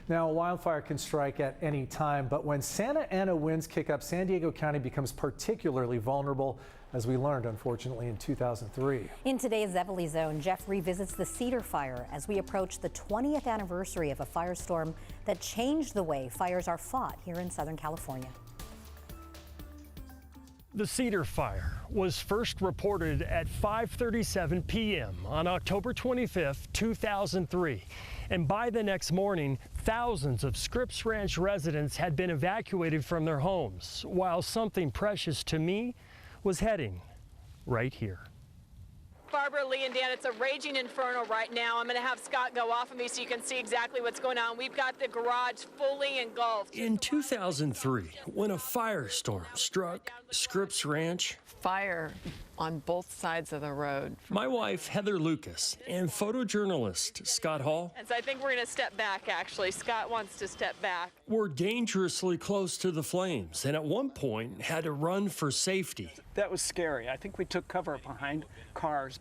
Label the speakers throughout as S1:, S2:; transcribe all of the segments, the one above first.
S1: Now, a wildfire can strike at any time, but when Santa Ana winds kick up, San Diego County becomes particularly vulnerable, as we learned, unfortunately, in 2003.
S2: In today's Zevely Zone, Jeff revisits the Cedar Fire as we approach the 20th anniversary of a firestorm that changed the way fires are fought here in Southern California.
S3: The Cedar Fire was first reported at 5:37 p.m. on October 25, 2003. And by the next morning, thousands of Scripps Ranch residents had been evacuated from their homes, while something precious to me was heading right here.
S4: Barbara, Lee, and Dan, it's a raging inferno right now. I'm going to have Scott go off of me so you can see exactly what's going on. We've got the garage fully engulfed.
S3: In 2003, when a firestorm struck Scripps Ranch,
S5: fire on both sides of the road.
S3: my wife, Heather Lucas, and photojournalist Scott Hall
S4: And so I think we're going to step back, actually. Scott wants to step back.
S3: were dangerously close to the flames and at one point had to run for safety.
S6: That was scary. I think we took cover behind cars.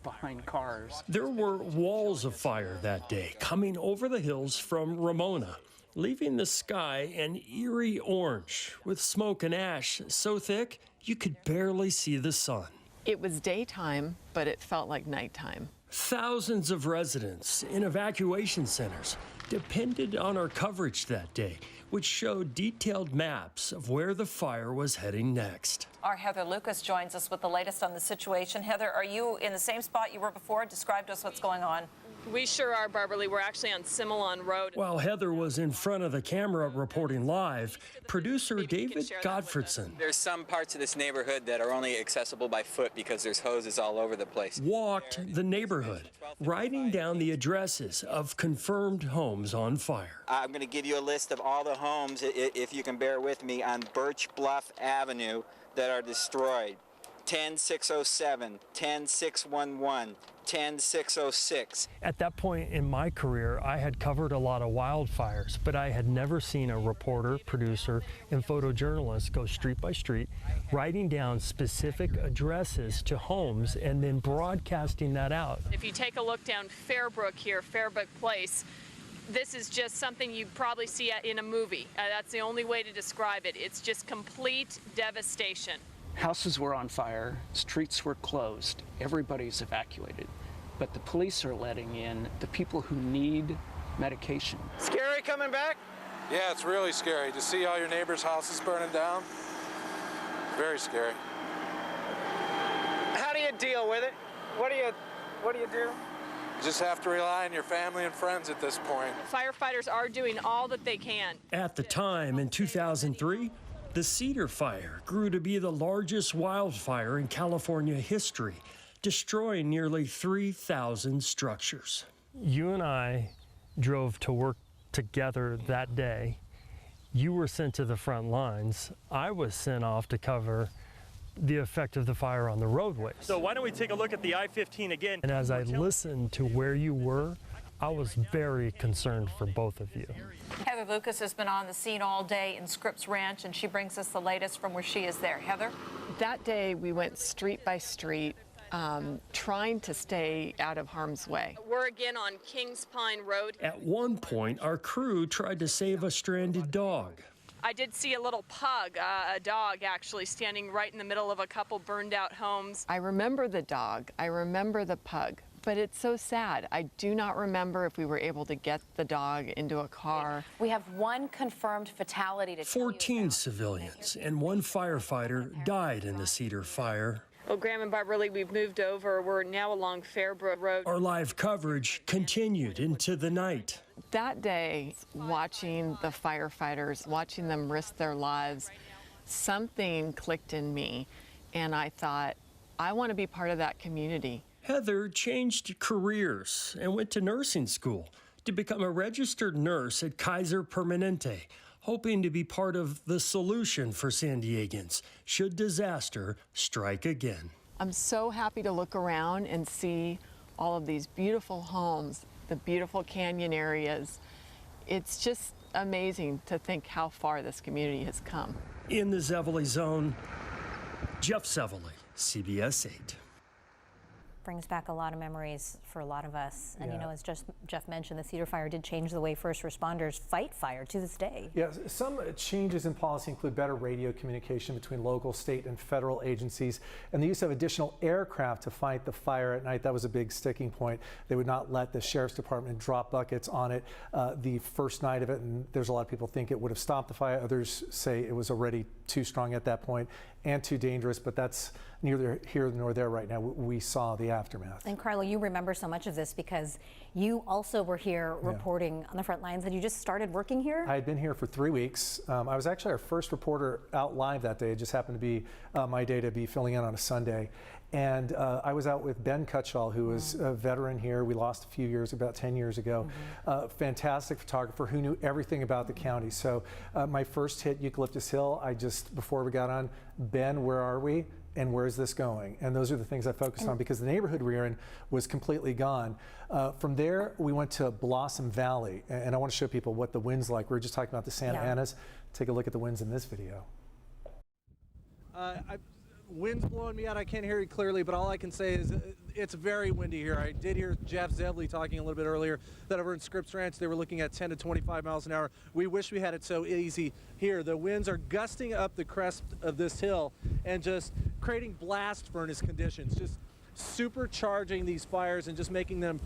S3: There were walls of fire that day coming over the hills from Ramona, leaving the sky an eerie orange with smoke and ash so thick you could barely see the sun.
S5: It was daytime, but it felt like nighttime.
S3: Thousands of residents in evacuation centers depended on our coverage that day, which showed detailed maps of where the fire was heading next.
S7: Our Heather Lucas joins us with the latest on the situation. Heather, are you in the same spot you were before? Describe to us what's going on.
S4: We sure are, Barbara Lee. We're actually on Similon Road.
S3: While Heather was in front of the camera reporting live, producer David Godfredson
S8: There's some parts of this neighborhood that are only accessible by foot because there's hoses all over the place.
S3: walked the neighborhood, writing down the addresses of confirmed homes on fire.
S8: I'm going to give you a list of all the homes, if you can bear with me, on Birch Bluff Avenue that are destroyed. 10607, 10611, 10606.
S3: At that point in my career, I had covered a lot of wildfires, but I had never seen a reporter, producer, and photojournalist go street by street, writing down specific addresses to homes and then broadcasting that out.
S4: If you take a look down Fairbrook here, Fairbrook Place, this is just something you probably see in a movie. That's the only way to describe it. It's just complete devastation.
S6: Houses were on fire, streets were closed, everybody's evacuated. But the police are letting in the people who need medication.
S8: Scary coming back?
S9: Yeah, it's really scary to see all your neighbors' houses burning down. Very scary.
S8: How do you deal with it? What do you do?
S9: You just have to rely on your family and friends at this point.
S4: Firefighters are doing all that they can.
S3: At the time, in 2003, the Cedar Fire grew to be the largest wildfire in California history, destroying nearly 3,000 structures. You and I drove to work together that day. You were sent to the front lines. I was sent off to cover the effect of the fire on the roadways. So why don't we take a look at the I-15 again? And as I listened to where you were, I was very concerned for both of you.
S7: Heather Lucas has been on the scene all day in Scripps Ranch, and she brings us the latest from where she is there. Heather?
S5: That day, we went street by street, trying to stay out of harm's way.
S4: We're again on Kings Pine Road.
S3: At one point, our crew tried to save a stranded dog.
S4: I did see a little pug, a dog actually, standing right in the middle of a couple burned out homes.
S5: I remember the dog, I remember the pug, but it's so sad. I do not remember if we were able to get the dog into a car.
S2: We have one confirmed fatality to
S3: 14 civilians and one firefighter died in the Cedar Fire.
S4: Well, Graham and Barbara Lee, we've moved over. We're now along Fairbrook Road.
S3: Our live coverage continued into the night.
S5: That day, watching the firefighters, watching them risk their lives, something clicked in me, and I thought, I want to be part of that community.
S3: Heather changed careers and went to nursing school to become a registered nurse at Kaiser Permanente, hoping to be part of the solution for San Diegans should disaster strike again.
S5: I'm so happy to look around and see all of these beautiful homes, the beautiful canyon areas. It's just amazing to think how far this community has come.
S3: In the Zevely Zone, Jeff Zevely, CBS 8.
S2: brings back a lot of memories for a lot of us. And,
S1: Yeah.
S2: you know, as Jeff mentioned, the Cedar Fire did change the way first responders fight fire to this day.
S1: Yeah, some changes in policy include better radio communication between local, state, and federal agencies, and the use of additional aircraft to fight the fire at night. That was a big sticking point. They would not let the sheriff's department drop buckets on it the first night of it, and there's a lot of people think it would have stopped the fire. Others say it was already too strong at that point and too dangerous, but that's neither here nor there right now. We saw the aftermath.
S2: And Carlo, you remember so much of this because you also were here reporting on the front lines, and you just started working here?
S1: I had been here for 3 weeks. I was actually our first reporter out live that day. It just happened to be my day to be filling in on a Sunday. And I was out with Ben Cutshall, who was a veteran here. We lost a few years, about 10 years ago. Fantastic photographer who knew everything about the county. So my first hit, Eucalyptus Hill, before we got on, Ben, where are we? And where is this going? And those are the things I focused on because the neighborhood we were in was completely gone. From there, we went to Blossom Valley. And I want to show people what the wind's like. We were just talking about the Santa Anas. Take a look at the winds in this video.
S10: Wind's blowing me out. I can't hear you clearly, but all I can say is it's very windy here. I did hear Jeff Zevely talking a little bit earlier that over in Scripps Ranch they were looking at 10 to 25 miles an hour. We wish we had it so easy here. The winds are gusting up the crest of this hill and just creating blast furnace conditions, just supercharging these fires and just making them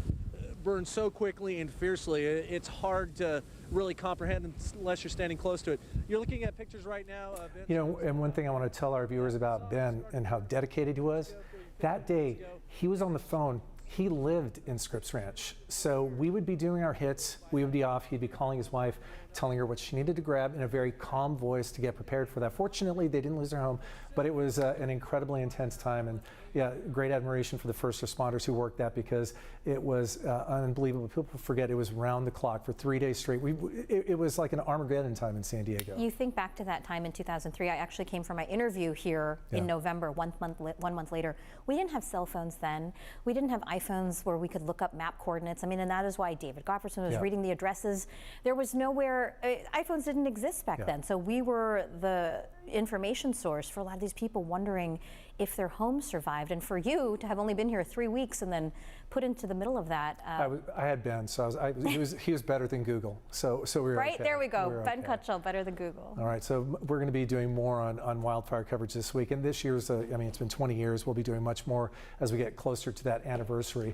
S10: burn so quickly and fiercely. It's hard to really comprehend unless you're standing close to it. You're looking at pictures right now.
S1: You know, and one thing I want to tell our viewers about Ben and how dedicated he was, that day he was on the phone. He lived in Scripps Ranch. So we would be doing our hits, we would be off, he'd be calling his wife, telling her what she needed to grab in a very calm voice to get prepared for that. Fortunately, they didn't lose their home, but it was an incredibly intense time. And yeah, great admiration for the first responders who worked that because it was unbelievable. People forget it was round the clock for 3 days straight. It was like an Armageddon time in San Diego.
S2: You think back to that time in 2003. I actually came for my interview here in November, 1 month later. We didn't have cell phones then. We didn't have iPhones where we could look up map coordinates. I mean, and that is why David Gofferson was reading the addresses. There was nowhere, iPhones didn't exist back then. So we were the information source for a lot of these people wondering if their homes survived. And for you to have only been here 3 weeks and then put into the middle of that.
S1: I had Ben, so he was better than Google. So we were
S2: right,
S1: okay.
S2: there we go.
S1: We
S2: Ben Cutshall, better than Google.
S1: All right, so we're going to be doing more on wildfire coverage this week. And this year's, I mean, it's been 20 years. We'll be doing much more as we get closer to that anniversary.